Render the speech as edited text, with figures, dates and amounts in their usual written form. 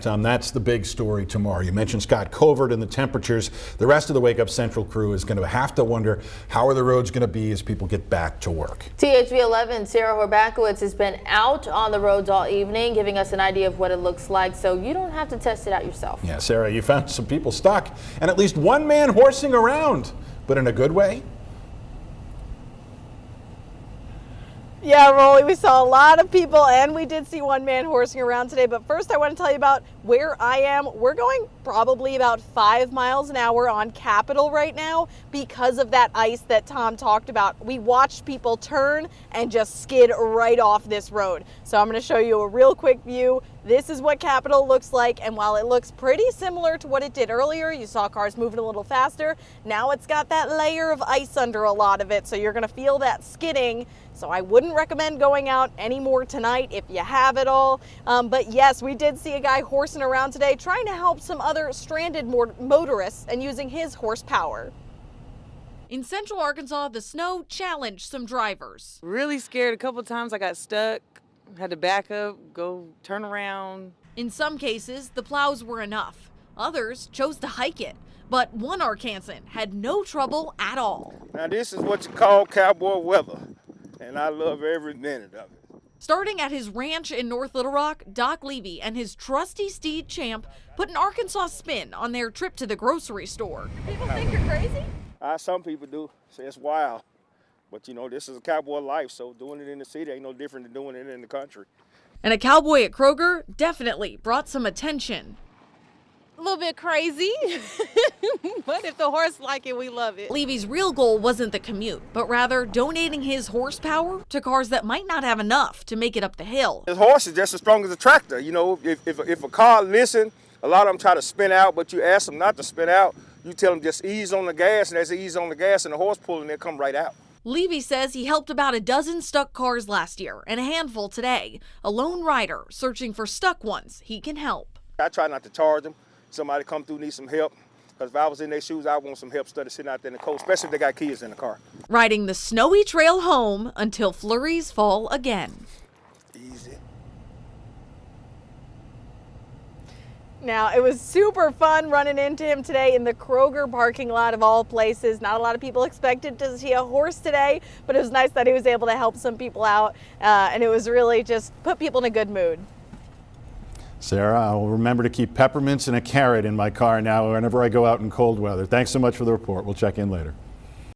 That's the big story tomorrow. You mentioned Scott Covert and the temperatures. The rest of the Wake Up Central crew is going to have to wonder how are the roads going to be as people get back to work. THV 11 Sarah Horbakowitz has been out on the roads all evening, giving us an idea of what it looks like, so you don't have to test it out yourself. Yeah, Sarah, you found some people stuck and at least one man horsing around, but in a good way. Yeah, Rolly, we saw a lot of people and we did see one man horsing around today. But first I want to tell you about where I am. We're going probably about 5 miles an hour on Capitol right now because of that ice that Tom talked about. We watched people turn and just skid right off this road. So I'm going to show you a real quick view. This is what Capitol looks like, and while it looks pretty similar to what it did earlier, you saw cars moving a little faster, now it's got that layer of ice under a lot of it, so you're gonna feel that skidding. So I wouldn't recommend going out anymore tonight if you have it all. But yes, we did see a guy horsing around today trying to help some other stranded motorists and using his horsepower. In central Arkansas, the snow challenged some drivers. Really scared. A couple times I got stuck. Had to back up, go turn around. In some cases, the plows were enough. Others chose to hike it. But one Arkansan had no trouble at all. Now this is what you call cowboy weather, and I love every minute of it. Starting at his ranch in North Little Rock, Doc Levy and his trusty steed Champ put an Arkansas spin on their trip to the grocery store. People think you're crazy? Some people do. Say it's wild. But you know, this is a cowboy life, so doing it in the city ain't no different than doing it in the country. And a cowboy at Kroger definitely brought some attention. A little bit crazy, but if the horse like it, we love it. Levy's real goal wasn't the commute, but rather donating his horsepower to cars that might not have enough to make it up the hill. His horse is just as strong as a tractor. You know, if a car listen, a lot of them try to spin out, but you ask them not to spin out. You tell them just ease on the gas, and as they ease on the gas and the horse pulling, they'll come right out. Levy says he helped about a dozen stuck cars last year and a handful today. A lone rider searching for stuck ones he can help. I try not to charge them. Somebody come through need some help, because if I was in their shoes, I want some help instead of sitting out there in the cold, especially if they got kids in the car. Riding the snowy trail home until flurries fall again. Easy. Now, it was super fun running into him today in the Kroger parking lot of all places. Not a lot of people expected to see a horse today, but it was nice that he was able to help some people out, and it was really just put people in a good mood. Sarah, I'll remember to keep peppermints and a carrot in my car now whenever I go out in cold weather. Thanks so much for the report. We'll check in later.